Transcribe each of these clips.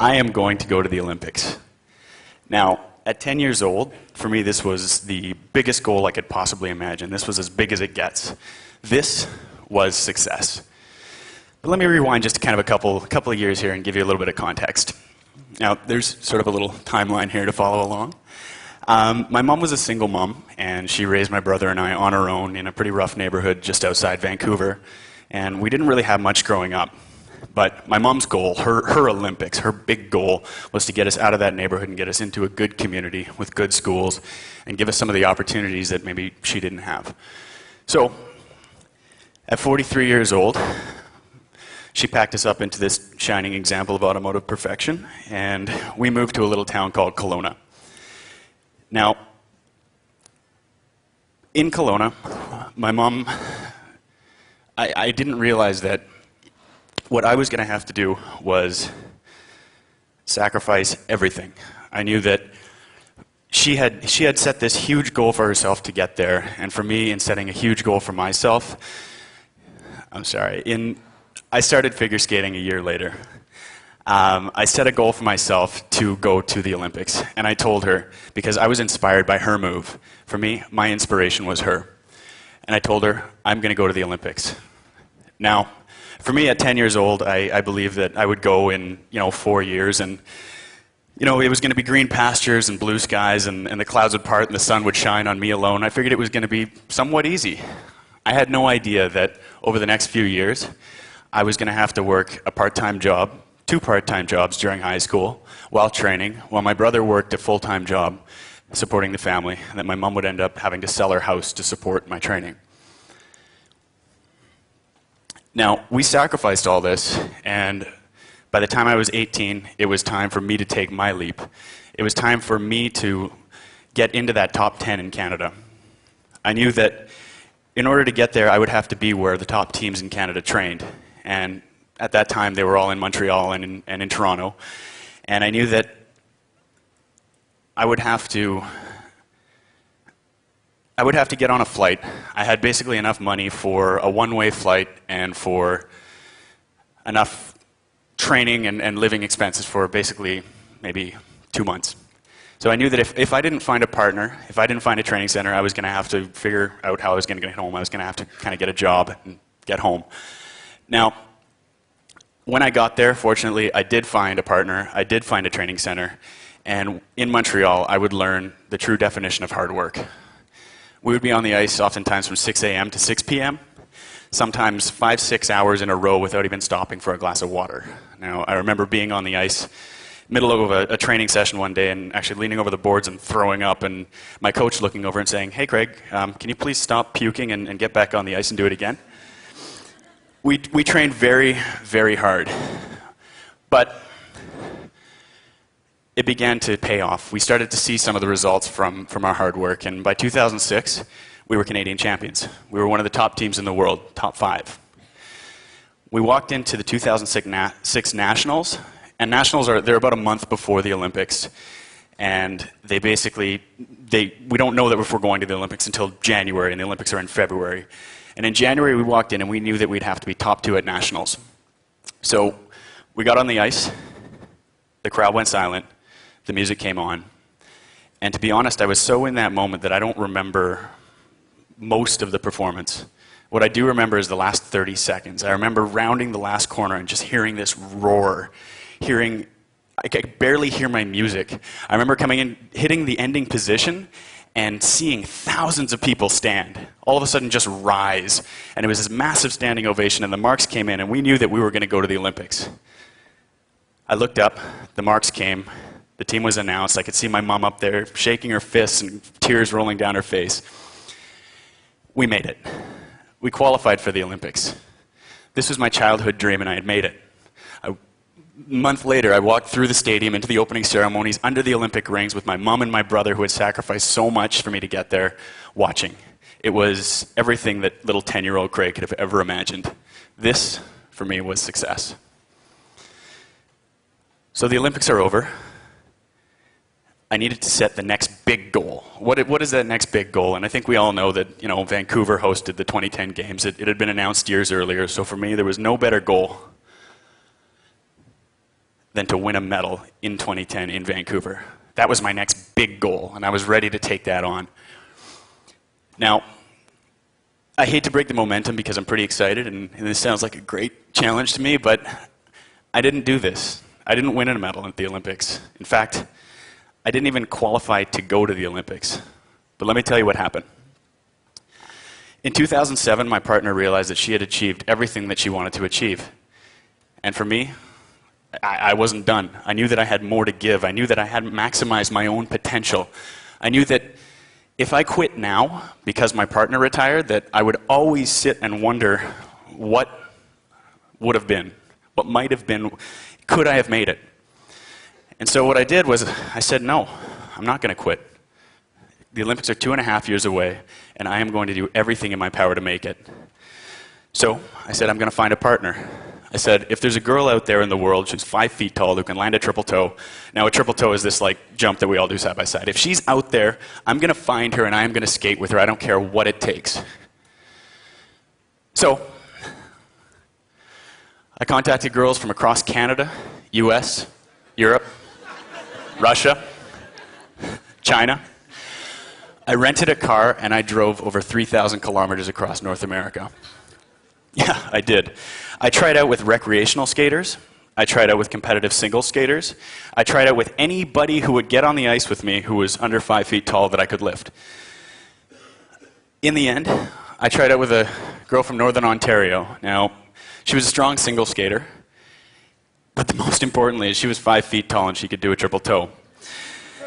I am going to go to the Olympics. Now, at 10 years old, for me this was the biggest goal I could possibly imagine. This was as big as it gets. This was success. But let me rewind just kind of a couple of years here and give you a little bit of context. Now, there's sort of a little timeline here to follow along. My mom was a single mom, and she raised my brother and I on her own in a pretty rough neighborhood just outside Vancouver. And we didn't really have much growing up. But my mom's goal, her Olympics, her big goal was to get us out of that neighborhood and get us into a good community with good schools and give us some of the opportunities that maybe she didn't have. So, at 43 years old, she packed us up into this shining example of automotive perfection, and we moved to a little town called Kelowna. Now, in Kelowna, my mom, I didn't realize that what I was going to have to do was sacrifice everything. I knew that she had set this huge goal for herself to get there, and for me, in setting a huge goal for myself, I started figure skating a year later. I set a goal for myself to go to the Olympics, and I told her, because I was inspired by her move. For me, my inspiration was her. And I told her, I'm going to go to the Olympics. Now, for me, at 10 years old, I believed that I would go in 4 years, and it was going to be green pastures and blue skies, and the clouds would part and the sun would shine on me alone. I figured it was going to be somewhat easy. I had no idea that over the next few years, I was going to have to work a part-time job, 2 part-time jobs during high school, while training, while my brother worked a full-time job supporting the family, and that my mom would end up having to sell her house to support my training. Now, we sacrificed all this, and by the time I was 18, it was time for me to take my leap. It was time for me to get into that top 10 in Canada. I knew that in order to get there, I would have to be where the top teams in Canada trained. And at that time, they were all in Montreal and in Toronto. And I knew that I would have to get on a flight. I had basically enough money for a one-way flight and for enough training and living expenses for basically maybe 2 months. So I knew that if I didn't find a partner, if I didn't find a training center, I was going to have to figure out how I was going to get home. I was going to have to kind of get a job and get home. Now, when I got there, fortunately, I did find a partner. I did find a training center. And in Montreal, I would learn the true definition of hard work. We would be on the ice oftentimes from 6 a.m. to 6 p.m., sometimes 5-6 hours in a row without even stopping for a glass of water. Now, I remember being on the ice middle of a training session one day and actually leaning over the boards and throwing up, and my coach looking over and saying, "Hey, Craig, can you please stop puking and get back on the ice and do it again?" We trained very, very hard, but it began to pay off. We started to see some of the results from our hard work, and by 2006, we were Canadian champions. We were one of the top teams in the world, top 5. We walked into the 2006 Nationals, and Nationals they're about a month before the Olympics, and we don't know that if we're going to the Olympics until January, and the Olympics are in February. And in January, we walked in, and we knew that we'd have to be top 2 at Nationals. So we got on the ice, the crowd went silent, the music came on, and to be honest, I was so in that moment that I don't remember most of the performance. What I do remember is the last 30 seconds. I remember rounding the last corner and just hearing this roar, I could barely hear my music. I remember coming in, hitting the ending position, and seeing thousands of people stand, all of a sudden just rise. And it was this massive standing ovation, and the marks came in, and we knew that we were going to go to the Olympics. I looked up, the marks came, the team was announced. I could see my mom up there shaking her fists and tears rolling down her face. We made it. We qualified for the Olympics. This was my childhood dream, and I had made it. A month later, I walked through the stadium into the opening ceremonies under the Olympic rings with my mom and my brother, who had sacrificed so much for me to get there, watching. It was everything that little 10-year-old Craig could have ever imagined. This, for me, was success. So the Olympics are over. I needed to set the next big goal. What is that next big goal? And I think we all know that Vancouver hosted the 2010 games. It had been announced years earlier, so for me there was no better goal than to win a medal in 2010 in Vancouver. That was my next big goal, and I was ready to take that on. Now, I hate to break the momentum because I'm pretty excited, and this sounds like a great challenge to me, but I didn't do this. I didn't win a medal at the Olympics. In fact, I didn't even qualify to go to the Olympics. But let me tell you what happened. In 2007, my partner realized that she had achieved everything that she wanted to achieve. And for me, I wasn't done. I knew that I had more to give. I knew that I hadn't maximized my own potential. I knew that if I quit now because my partner retired, that I would always sit and wonder what would have been, what might have been, could I have made it? And so what I did was I said, no, I'm not going to quit. The Olympics are 2.5 years away, and I am going to do everything in my power to make it. So I said, I'm going to find a partner. I said, if there's a girl out there in the world who's 5 feet tall who can land a triple toe, now a triple toe is this like jump that we all do side by side. If she's out there, I'm going to find her and I am going to skate with her. I don't care what it takes. So I contacted girls from across Canada, US, Europe, Russia, China. I rented a car and I drove over 3,000 kilometers across North America. Yeah, I did. I tried out with recreational skaters. I tried out with competitive single skaters. I tried out with anybody who would get on the ice with me who was under 5 feet tall that I could lift. In the end, I tried out with a girl from Northern Ontario. Now, she was a strong single skater, but the most importantly is she was 5 feet tall and she could do a triple toe.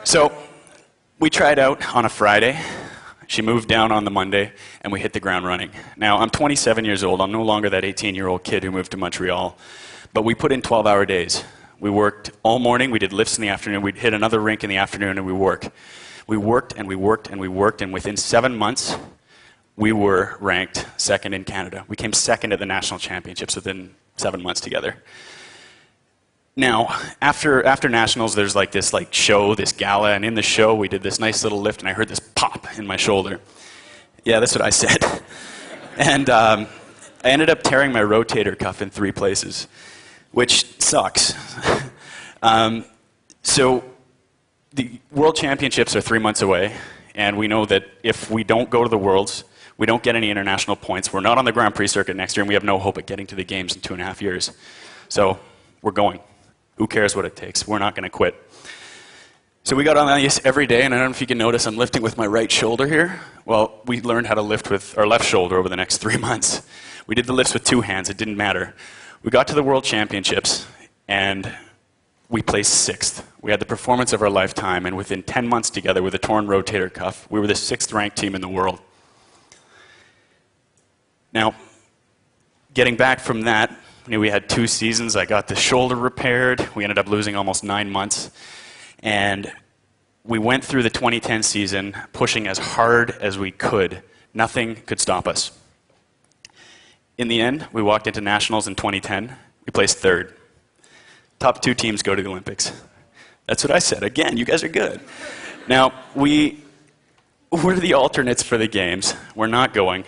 So we tried out on a Friday. She moved down on the Monday, and we hit the ground running. Now, I'm 27 years old. I'm no longer that 18-year-old kid who moved to Montreal. But we put in 12-hour days. We worked all morning. We did lifts in the afternoon. We'd hit another rink in the afternoon, and we worked. We worked, and we worked, and we worked, and within 7 months, we were ranked second in Canada. We came second at the national championships within 7 months together. Now, after nationals, there's like this show, this gala, and in the show, we did this nice little lift, and I heard this pop in my shoulder. Yeah, that's what I said. And I ended up tearing my rotator cuff in 3 places, which sucks. So the World Championships are 3 months away, and we know that if we don't go to the Worlds, we don't get any international points. We're not on the Grand Prix circuit next year, and we have no hope at getting to the Games in 2.5 years. So we're going. Who cares what it takes? We're not going to quit. So we got on the ice every day, and I don't know if you can notice I'm lifting with my right shoulder here. Well, we learned how to lift with our left shoulder over the next 3 months. We did the lifts with 2 hands. It didn't matter. We got to the World Championships, and we placed 6th. We had the performance of our lifetime, and within 10 months together with a torn rotator cuff, we were the 6th-ranked team in the world. Now, getting back from that, we had 2 seasons. I got the shoulder repaired. We ended up losing almost 9 months. And we went through the 2010 season pushing as hard as we could. Nothing could stop us. In the end, we walked into nationals in 2010. We placed 3rd. Top 2 teams go to the Olympics. That's what I said. Again, you guys are good. Now, we're the alternates for the games. We're not going.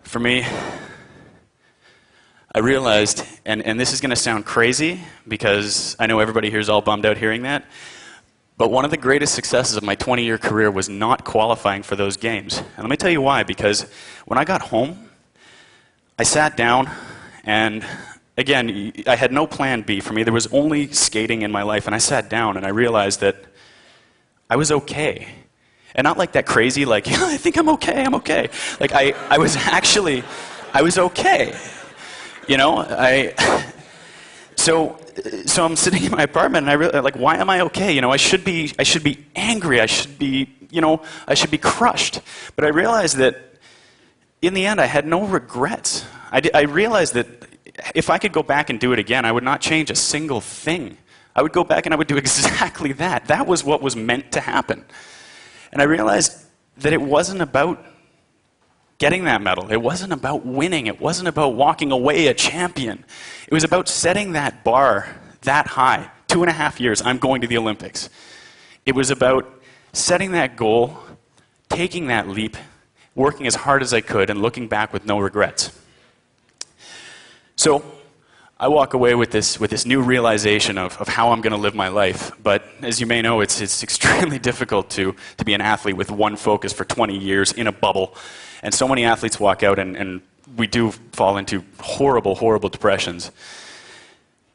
For me, I realized, and this is going to sound crazy because I know everybody here is all bummed out hearing that, but one of the greatest successes of my 20-year career was not qualifying for those games. And let me tell you why, because when I got home, I sat down, and again, I had no plan B for me. There was only skating in my life, and I sat down and I realized that I was okay. And not like that crazy, like, yeah, I think I'm okay. Like, I was okay. You know, so I'm sitting in my apartment and I really, like, why am I okay? You know, I should be angry. I should be crushed. But I realized that in the end, I had no regrets. I realized that if I could go back and do it again, I would not change a single thing. I would go back and I would do exactly that. That was what was meant to happen. And I realized that it wasn't about getting that medal. It wasn't about winning. It wasn't about walking away a champion. It was about setting that bar that high. 2.5 years, I'm going to the Olympics. It was about setting that goal, taking that leap, working as hard as I could, and looking back with no regrets. So I walk away with this new realization of how I'm going to live my life. But as you may know, it's extremely difficult to be an athlete with one focus for 20 years in a bubble. And so many athletes walk out and we do fall into horrible, horrible depressions.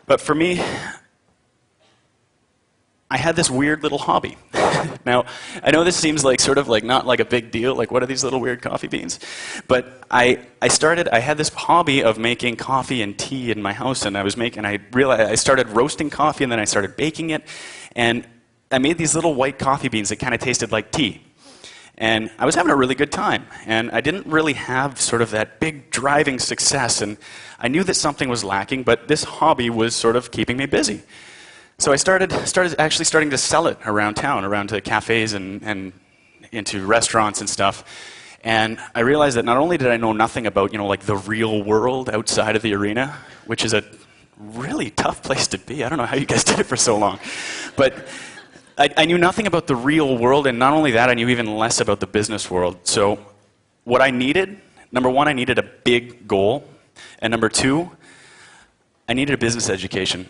But for me, I had this weird little hobby. Now, I know this seems like sort of like not like a big deal, like what are these little weird coffee beans? But I had this hobby of making coffee and tea in my house, and I realized I started roasting coffee, and then I started baking it, and I made these little white coffee beans that kind of tasted like tea. And I was having a really good time, and I didn't really have sort of that big driving success, and I knew that something was lacking, but this hobby was sort of keeping me busy. So I started starting to sell it around town, around to cafes and into restaurants and stuff. And I realized that not only did I know nothing about, like the real world outside of the arena, which is a really tough place to be. I don't know how you guys did it for so long. But I knew nothing about the real world, and not only that, I knew even less about the business world. So what I needed, number one, I needed a big goal. And number two, I needed a business education.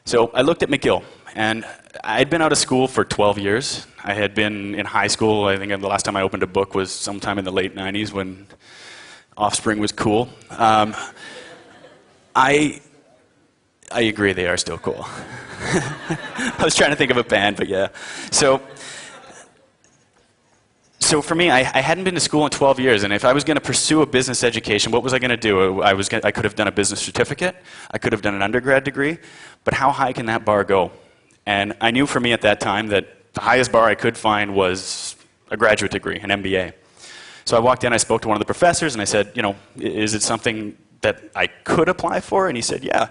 So I looked at McGill, and I'd been out of school for 12 years. I had been in high school. I think the last time I opened a book was sometime in the late 90s when Offspring was cool. I agree, they are still cool. I was trying to think of a band, but yeah. So for me, I hadn't been to school in 12 years, and if I was going to pursue a business education, what was I going to do? I could have done a business certificate, I could have done an undergrad degree, but how high can that bar go? And I knew for me at that time that the highest bar I could find was a graduate degree, an MBA. So I walked in, I spoke to one of the professors, and I said, is it something that I could apply for? And he said, yeah.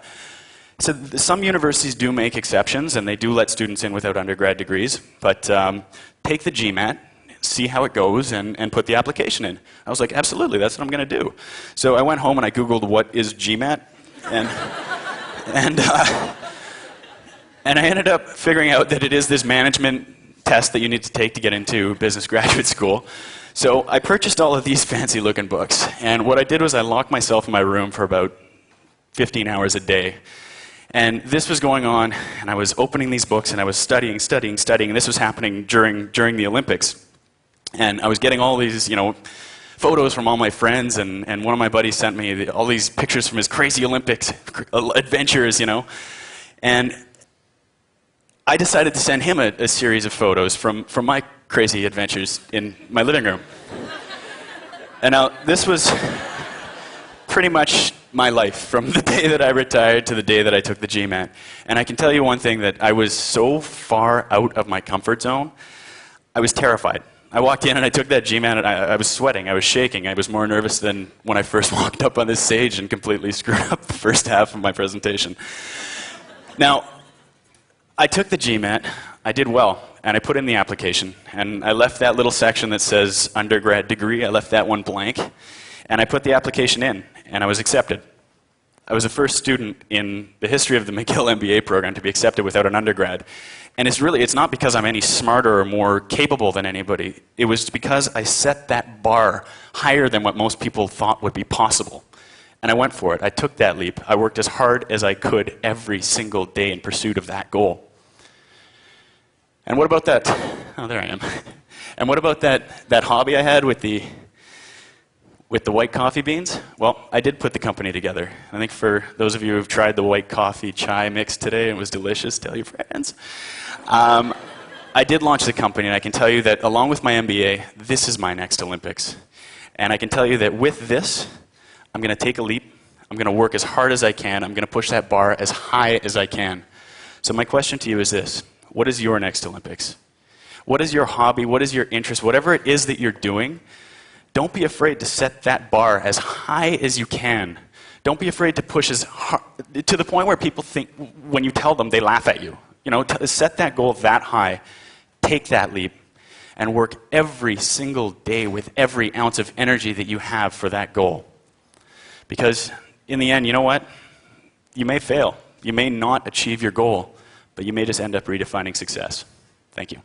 He said, some universities do make exceptions, and they do let students in without undergrad degrees, but take the GMAT, see how it goes, and put the application in. I was like, absolutely, that's what I'm going to do. So I went home and I Googled what is GMAT, and I ended up figuring out that it is this management test that you need to take to get into business graduate school. So I purchased all of these fancy looking books, and what I did was I locked myself in my room for about 15 hours a day. And this was going on, and I was opening these books, and I was studying, and this was happening during the Olympics. And I was getting all these, photos from all my friends, and one of my buddies sent me all these pictures from his crazy Olympics adventures, And I decided to send him a series of photos from my crazy adventures in my living room. And now, this was pretty much my life, from the day that I retired to the day that I took the GMAT. And I can tell you one thing, that I was so far out of my comfort zone, I was terrified. I walked in and I took that GMAT, and I was sweating, I was shaking. I was more nervous than when I first walked up on this stage and completely screwed up the first half of my presentation. Now, I took the GMAT, I did well, and I put in the application, and I left that little section that says undergrad degree, I left that one blank, and I put the application in, and I was accepted. I was the first student in the history of the McGill MBA program to be accepted without an undergrad. And it's not because I'm any smarter or more capable than anybody. It was because I set that bar higher than what most people thought would be possible. And I went for it. I took that leap. I worked as hard as I could every single day in pursuit of that goal. And what about that? Oh, there I am. And what about that hobby I had with the white coffee beans? Well, I did put the company together. I think for those of you who have tried the white coffee chai mix today, it was delicious, tell your friends. I did launch the company, and I can tell you that along with my MBA, this is my next Olympics. And I can tell you that with this, I'm going to take a leap. I'm going to work as hard as I can. I'm going to push that bar as high as I can. So my question to you is this: what is your next Olympics? What is your hobby? What is your interest? Whatever it is that you're doing, don't be afraid to set that bar as high as you can. Don't be afraid to push as hard, to the point where people think, when you tell them, they laugh at you. Set that goal that high, take that leap, and work every single day with every ounce of energy that you have for that goal. Because in the end, you know what? You may fail. You may not achieve your goal, but you may just end up redefining success. Thank you.